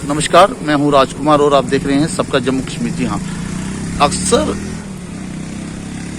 नमस्कार, मैं हूं राजकुमार और आप देख रहे हैं सबका जम्मू कश्मीर। जी हाँ, अक्सर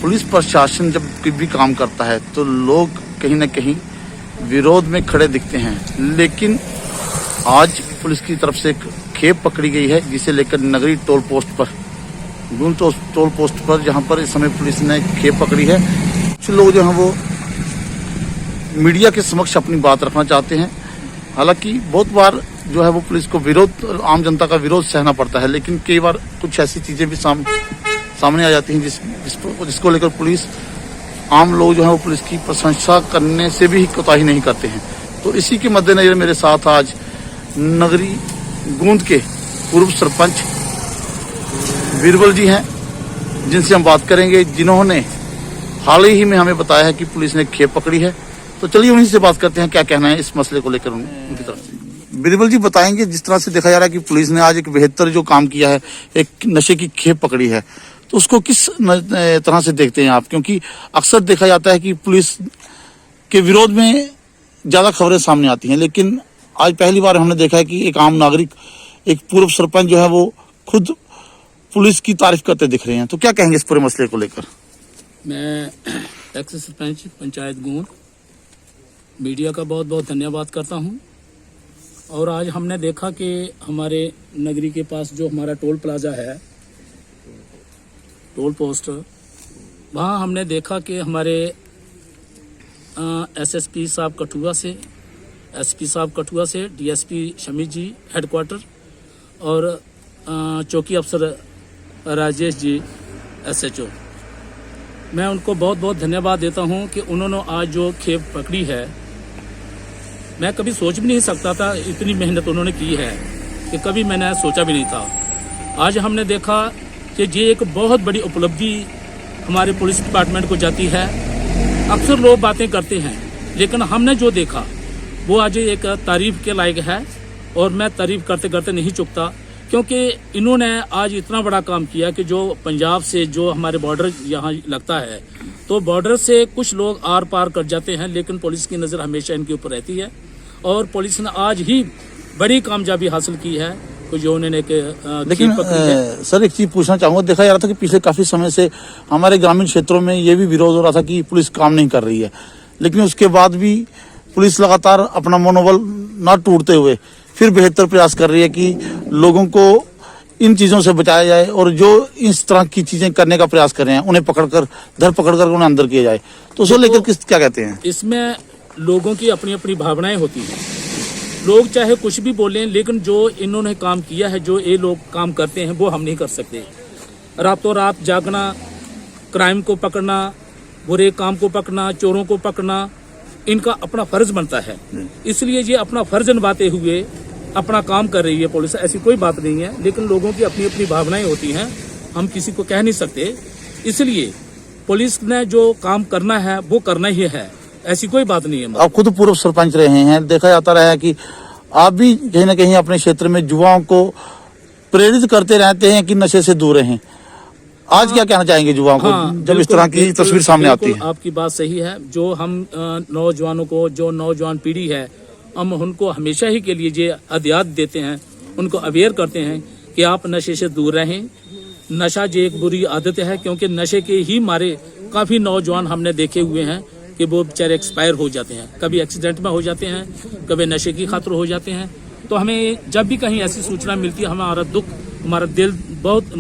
पुलिस प्रशासन जब कोई भी काम करता है तो लोग कहीं ना कहीं विरोध में खड़े दिखते हैं, लेकिन आज पुलिस की तरफ से एक खेप पकड़ी गई है जिसे लेकर नगरी टोल पोस्ट पर गुन टोल पोस्ट पर जहां पर इस समय पुलिस ने खेप पकड़ी है। कुछ लोग जो हैं वो मीडिया के समक्ष अपनी बात रखना चाहते हैं। हालांकि बहुत बार जो है वो पुलिस को विरोध, आम जनता का विरोध सहना पड़ता है, लेकिन कई बार कुछ ऐसी चीजें भी सामने आ जाती हैं जिसको लेकर पुलिस, आम लोग जो है वो पुलिस की प्रशंसा करने से भी कोताही नहीं करते हैं। तो इसी के मद्देनजर मेरे साथ आज नगरी गूंद के पूर्व सरपंच बीरबल जी हैं, जिनसे हम बात करेंगे, जिन्होंने हाल ही में हमें बताया है कि पुलिस ने खेप पकड़ी है। तो चलिए उन्हीं से बात करते हैं क्या कहना है इस मसले को लेकर उनकी तरफ से। बीरबल जी बताएंगे, जिस तरह से देखा जा रहा है कि पुलिस ने आज एक बेहतर जो काम किया है, एक नशे की खेप पकड़ी है, तो उसको किस तरह से देखते हैं आप? क्योंकि अक्सर देखा जाता है कि पुलिस के विरोध में ज्यादा खबरें सामने आती हैं, लेकिन आज पहली बार हमने देखा है कि एक आम नागरिक, एक पूर्व सरपंच जो है वो खुद पुलिस की तारीफ करते दिख रहे हैं। तो क्या कहेंगे इस पूरे मसले को लेकर? मैं एक्स सरपंच पंचायत गूंद मीडिया का बहुत बहुत धन्यवाद करता हूं। और आज हमने देखा कि हमारे नगरी के पास जो हमारा टोल प्लाजा है, टोल पोस्ट, वहाँ हमने देखा कि हमारे एसएसपी साहब कठुआ से, एसपी साहब कठुआ से, डीएसपी शमी जी हेडक्वार्टर और चौकी अफसर राजेश जी एसएचओ, मैं उनको बहुत बहुत धन्यवाद देता हूं कि उन्होंने आज जो खेप पकड़ी है, मैं कभी सोच भी नहीं सकता था इतनी मेहनत उन्होंने की है कि कभी मैंने सोचा भी नहीं था। आज हमने देखा कि ये एक बहुत बड़ी उपलब्धि हमारे पुलिस डिपार्टमेंट को जाती है। अक्सर लोग बातें करते हैं, लेकिन हमने जो देखा वो आज एक तारीफ के लायक है और मैं तारीफ करते करते नहीं चुकता, क्योंकि इन्होंने आज इतना बड़ा काम किया कि जो पंजाब से जो हमारे बॉर्डर यहाँ लगता है, तो बॉर्डर से कुछ लोग आर पार कर जाते हैं, लेकिन पुलिस की नज़र हमेशा इनके ऊपर रहती है। और पुलिस ने आज ही बड़ी कामयाबी हासिल की है तो जो उन्होंने लेकिन सर एक चीज पूछना चाहूंगा, देखा जा रहा था कि पिछले काफी समय से हमारे ग्रामीण क्षेत्रों में ये भी विरोध हो रहा था कि पुलिस काम नहीं कर रही है, लेकिन उसके बाद भी पुलिस लगातार अपना मनोबल न टूटते हुए फिर बेहतर प्रयास कर रही है कि लोगों को इन चीजों से बचाया जाए, और जो इस तरह की चीजें करने का प्रयास कर रहे हैं उन्हें धर पकड़कर उन्हें अंदर किया जाए। तो उसको लेकर क्या कहते हैं? इसमें लोगों की अपनी अपनी भावनाएं होती हैं। लोग चाहे कुछ भी बोलें, लेकिन जो इन्होंने काम किया है, जो ये लोग काम करते हैं, वो हम नहीं कर सकते। रातों रात जागना, क्राइम को पकड़ना, बुरे काम को पकड़ना, चोरों को पकड़ना, इनका अपना फर्ज बनता है। इसलिए ये अपना फर्ज निभाते हुए अपना काम कर रही है पुलिस, ऐसी कोई बात नहीं है। लेकिन लोगों की अपनी अपनी भावनाएं होती हैं, हम किसी को कह नहीं सकते। इसलिए पुलिस ने जो काम करना है वो करना ही है, ऐसी कोई बात नहीं है। आप खुद पूर्व सरपंच रहे हैं, देखा जाता रहा है कि आप भी कहीं ना कहीं अपने क्षेत्र में युवाओं को प्रेरित करते रहते हैं कि नशे से दूर रहें। आज क्या कहना चाहेंगे युवाओं को जब इस तरह की तस्वीर सामने आती है? आपकी बात सही है। जो हम नौजवानों को, जो नौजवान पीढ़ी है, हम उनको हमेशा ही के लिए ये हदियात देते हैं, उनको अवेयर करते हैं कि आप नशे से दूर रहें। नशा जो एक बुरी आदत है, क्योंकि नशे के ही मारे काफी नौजवान हमने देखे हुए हैं कि वो बेचारे एक्सपायर हो जाते हैं, कभी एक्सीडेंट में हो जाते हैं, कभी नशे की खातिर हो जाते हैं। तो हमें जब भी कहीं ऐसी सूचना मिलती है, हमारा दुख, हमारा दिल बहुत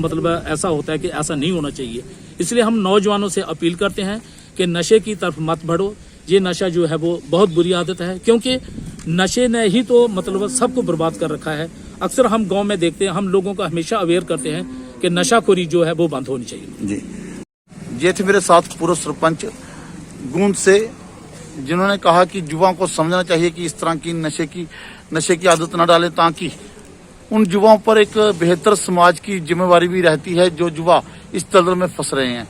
ऐसा होता है कि ऐसा नहीं होना चाहिए। इसलिए हम नौजवानों से अपील करते हैं कि नशे की तरफ मत बढ़ो। ये नशा जो है वो बहुत बुरी आदत है, क्योंकि नशे ने ही तो सबको बर्बाद कर रखा है। अक्सर हम गांव में देखते हैं, हम लोगों को हमेशा अवेयर करते हैं कि नशाखोरी जो है वो बंद होनी चाहिए। जी, ये थे मेरे साथ पूर्व सरपंच गूंद से, जिन्होंने कहा कि युवाओं को समझना चाहिए कि इस तरह की नशे की आदत न डालें, ताकि उन युवाओं पर एक बेहतर समाज की जिम्मेवारी भी रहती है जो युवा इस दलदल में फंस रहे हैं।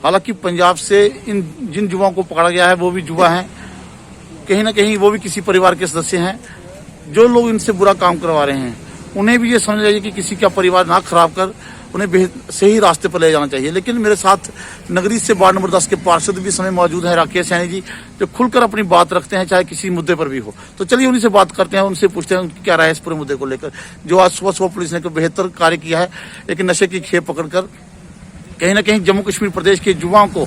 हालांकि पंजाब से जिन युवाओं को पकड़ा गया है वो भी युवा हैं, कहीं ना कहीं वो भी किसी परिवार के सदस्य हैं। जो लोग इनसे बुरा काम करवा रहे हैं उन्हें भी ये समझना चाहिए कि किसी का परिवार ना खराब कर उन्हें सही रास्ते पर ले जाना चाहिए। लेकिन मेरे साथ नगरी से वार्ड नंबर 10 के पार्षद भी समय मौजूद है, राकेश सैनी जी, जो खुलकर अपनी बात रखते हैं, चाहे किसी मुद्दे पर भी हो। तो चलिए उन्हीं से बात करते हैं, उनसे पूछते हैं उनकी क्या राय है इस पूरे मुद्दे को लेकर, जो आज सुबह सुबह पुलिस ने कोई बेहतर कार्य किया है। एक नशे की खेप पकड़कर कहीं ना कहीं जम्मू कश्मीर प्रदेश के युवाओं को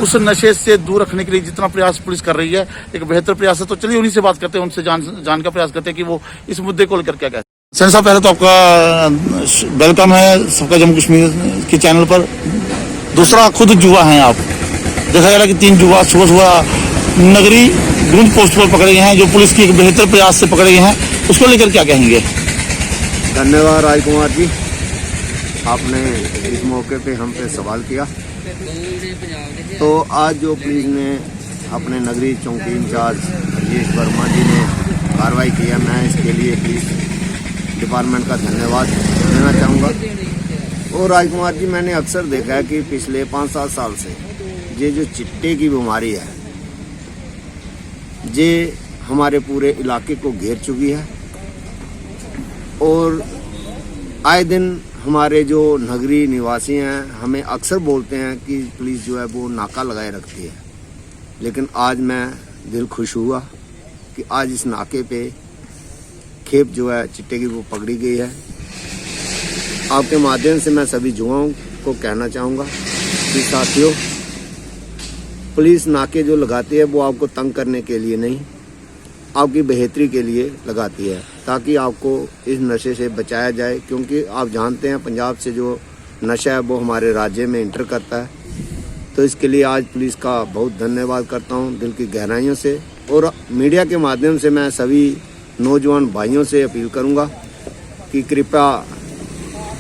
उस नशे से दूर रखने के लिए जितना प्रयास पुलिस कर रही है, एक बेहतर प्रयास है। तो चलिए उन्हीं से बात करते हैं, उनसे जान का प्रयास करते हैं कि वो इस मुद्दे को लेकर क्या कहते हैं। सैन साहब, पहले तो आपका वेलकम है सबका जम्मू कश्मीर के चैनल पर। दूसरा, खुद युवा हैं आप, देखा जा रहा है कि 3 युवा सुबह सुबह नगरी ग्रुप पोस्ट पर पकड़े गए हैं, जो पुलिस की एक बेहतर प्रयास से पकड़े गए हैं, उसको लेकर क्या कहेंगे। धन्यवाद राजकुमार जी, आपने इस मौके पे हम पे सवाल किया। तो आज जो पुलिस ने अपने नगरी चौकी इंचार्ज राजेश वर्मा जी ने कार्रवाई की है, मैं इसके लिए पुलिस डिपार्टमेंट का धन्यवाद देना चाहूँगा। और राजकुमार जी, मैंने अक्सर देखा है कि पिछले 5-7 साल से ये जो चिट्टे की बीमारी है, ये हमारे पूरे इलाके को घेर चुकी है। और आए दिन हमारे जो नगरी निवासी हैं हमें अक्सर बोलते हैं कि पुलिस जो है वो नाका लगाए रखती है। लेकिन आज मैं दिल खुश हुआ कि आज इस नाके पे खेप जो है चिट्टे की वो पकड़ी गई है। आपके माध्यम से मैं सभी युवाओं को कहना चाहूँगा कि साथियों, पुलिस नाके जो लगाती है वो आपको तंग करने के लिए नहीं, आपकी बेहतरी के लिए लगाती है, ताकि आपको इस नशे से बचाया जाए। क्योंकि आप जानते हैं पंजाब से जो नशा है वो हमारे राज्य में इंटर करता है। तो इसके लिए आज पुलिस का बहुत धन्यवाद करता हूं दिल की गहराइयों से। और मीडिया के माध्यम से मैं सभी नौजवान भाइयों से अपील करूंगा कि कृपया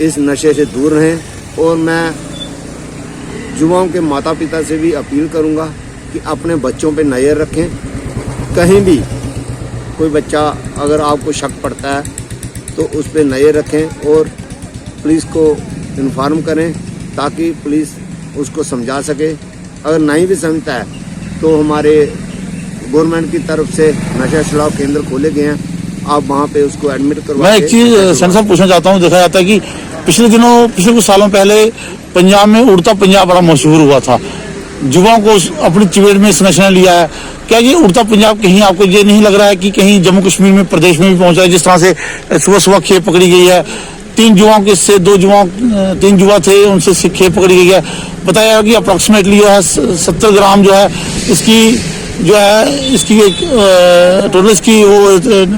इस नशे से दूर रहें। और मैं युवाओं के माता पिता से भी अपील करूंगा कि अपने बच्चों पे नज़र रखें। कहीं भी कोई बच्चा अगर आपको शक पड़ता है तो उस पर नज़र रखें और पुलिस को इन्फॉर्म करें, ताकि पुलिस उसको समझा सके। अगर नहीं भी समझता है तो हमारे गवर्नमेंट की तरफ से नशा छुड़ाव केंद्र खोले गए हैं, आप वहाँ पे उसको एडमिट करवा। मैं एक चीज सैन साहब पूछना चाहता हूँ, देखा जाता है कि पिछले कुछ सालों पहले पंजाब में उड़ता पंजाब बड़ा मशहूर हुआ था, युवाओं को अपनी चपेट में इस नशे ने लिया है। क्या ये उड़ता पंजाब कहीं आपको ये नहीं लग रहा है कि कहीं जम्मू कश्मीर में, प्रदेश में भी पहुंचा है? जिस तरह से सुबह सुबह खेप पकड़ी गई है, 3 युवाओं के से 3 युवा थे, उनसे खेप पकड़ी गई है। बताया कि अप्रोक्सीमेटली जो है 70 ग्राम जो है इसकी टोटल इसकी वो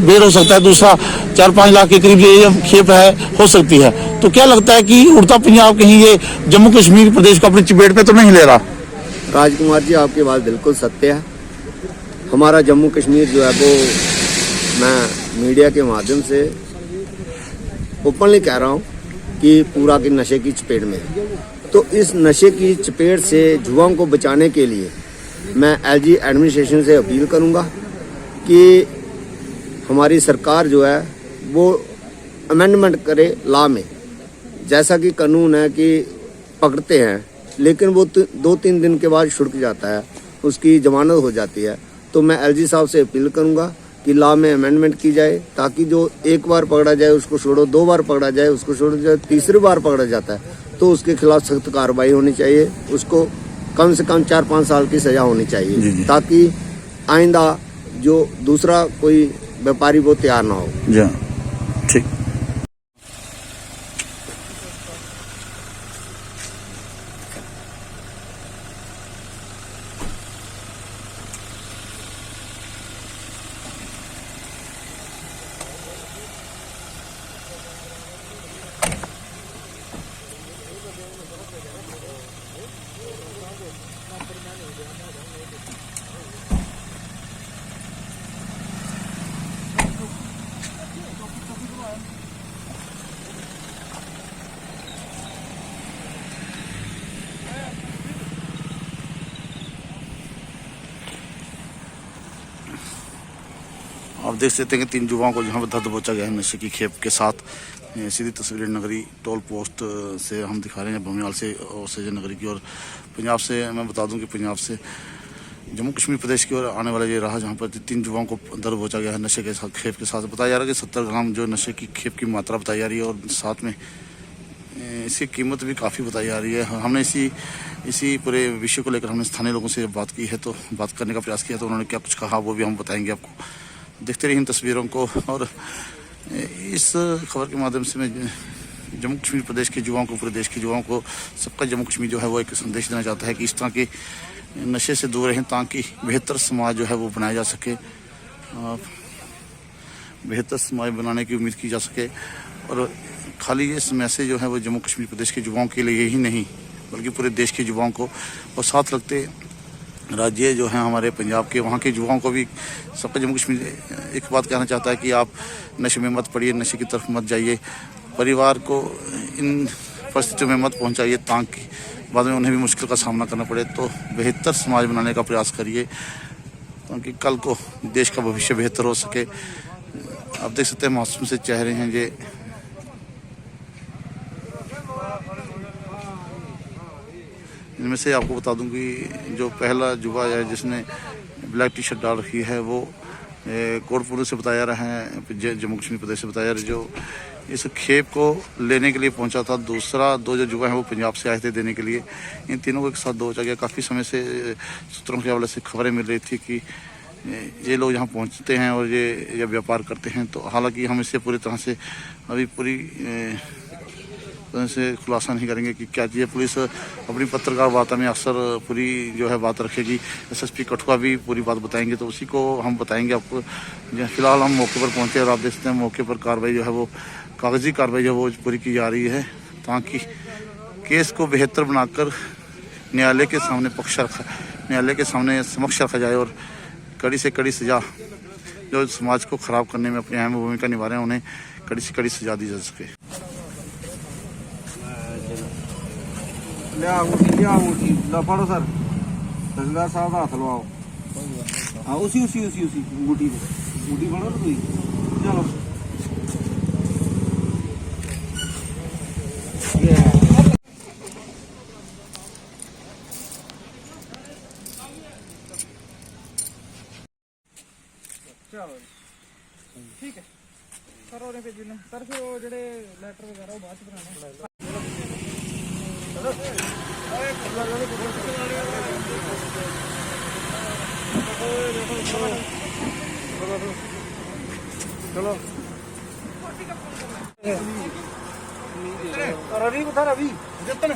वेट हो सकता है। दूसरा 4-5 लाख के करीब ये खेप हो सकती है। तो क्या लगता है कि उड़ता पंजाब कहीं ये जम्मू कश्मीर प्रदेश को अपनी चपेट पे तो नहीं ले रहा? राजकुमार जी, आपकी बात बिल्कुल सत्य है। हमारा जम्मू कश्मीर जो है वो, मैं मीडिया के माध्यम से ओपनली कह रहा हूँ कि पूरा के नशे की चपेट में है। तो इस नशे की चपेट से युवाओं को बचाने के लिए मैं एलजी एडमिनिस्ट्रेशन से अपील करूँगा कि हमारी सरकार जो है वो अमेंडमेंट करे लॉ में। जैसा कि कानून है कि पकड़ते हैं लेकिन वो 2-3 दिन के बाद छुड़क जाता है, उसकी जमानत हो जाती है। तो मैं एलजी साहब से अपील करूंगा कि लॉ में अमेंडमेंट की जाए, ताकि जो एक बार पकड़ा जाए उसको छोड़ो, 2 बार पकड़ा जाए उसको छोड़ो, जाए 3री बार पकड़ा जाता है तो उसके खिलाफ सख्त कार्रवाई होनी चाहिए। उसको कम से कम 4-5 साल की सजा होनी चाहिए, ताकि आइंदा जो दूसरा कोई व्यापारी वो तैयार ना हो। ठीक। आप देख सकते हैं कि 3 युवाओं को यहाँ पर धर दबोचा गया है नशे की खेप के साथ। सीधी तस्वीरें नगरी टोल पोस्ट से हम दिखा रहे हैं, बमियाल से और से नगरी की। और पंजाब से मैं बता दूं कि पंजाब से जम्मू कश्मीर प्रदेश की ओर आने वाला ये रहा, जहाँ पर 3 युवाओं को धर दबोचा गया है नशे के साथ, खेप के साथ। बताया जा रहा है कि 70 ग्राम जो नशे की खेप की मात्रा बताई जा रही है। और साथ में इसकी कीमत भी काफ़ी बताई जा रही है। हमने इसी पूरे विषय को लेकर हमने स्थानीय लोगों से बात की है, तो बात करने का प्रयास किया, तो उन्होंने क्या कुछ कहा वो भी हम बताएंगे आपको। देखते रहिए इन तस्वीरों को। और इस खबर के माध्यम से मैं जम्मू कश्मीर प्रदेश के युवाओं को, पूरे देश के युवाओं को, सबका जम्मू कश्मीर जो है वो एक संदेश देना चाहता है कि इस तरह के नशे से दूर रहें, ताकि बेहतर समाज जो है वो बनाया जा सके, बेहतर समाज बनाने की उम्मीद की जा सके। और खाली ये मैसेज जो है वो जम्मू कश्मीर प्रदेश के युवाओं के लिए ही नहीं, बल्कि पूरे देश के युवाओं को, और साथ लगते राज्य जो हैं हमारे पंजाब के, वहाँ के युवाओं को भी, सबका जम्मू कश्मीर एक बात कहना चाहता है कि आप नशे में मत पड़िए, नशे की तरफ मत जाइए, परिवार को इन परिस्थितियों में मत पहुँचाइए ताकि बाद में उन्हें भी मुश्किल का सामना करना पड़े। तो बेहतर समाज बनाने का प्रयास करिए ताकि कल को देश का भविष्य बेहतर हो सके। आप देख सकते हैं मासूम से चेहरे हैं ये। इनमें से आपको बता दूं कि जो पहला युवा है जिसने ब्लैक टी शर्ट डाल रखी है वो कोटपुर से बताया रहा है, जम्मू कश्मीर प्रदेश से बताया रहा है, जो इस खेप को लेने के लिए पहुंचा था। दूसरा दो जो युवा हैं वो पंजाब से आए थे देने के लिए। इन तीनों को एक साथ दो जगह काफ़ी समय से सूत्रों के हवाले से खबरें मिल रही थी कि ये लोग यहाँ पहुँचते हैं और ये व्यापार करते हैं। तो हालांकि हम इससे पूरी तरह से अभी पूरी से खुलासा नहीं करेंगे कि क्या चीज़ है। पुलिस अपनी पत्रकार वार्ता में अक्सर पूरी जो है बात रखेगी। एसएसपी कठुआ भी पूरी बात बताएंगे, तो उसी को हम बताएंगे आपको। फिलहाल हम मौके पर पहुंचे और आप देख सकते हैं मौके पर कार्रवाई जो है वो कागजी कार्रवाई जो है वो पूरी की जा रही है, ताकि केस को बेहतर बनाकर न्यायालय के सामने समक्ष रखा जाए और कड़ी से कड़ी सजा जो समाज को खराब करने में अपनी अहम भूमिका निभा रहे हैं उन्हें कड़ी से कड़ी सजा दी जा सके। लिया अंगूठी ला फड़ो सर, तहसीलदार साहब का हाथ लवाओ। हाँ उसी अंगूठी फड़ो तो कोई चलो। चलो ठीक है सर, और भेजना सर, फिर वो जेडे लैटर वगैरह वो बाद बनाने। चलो रवि बता, रवि जतन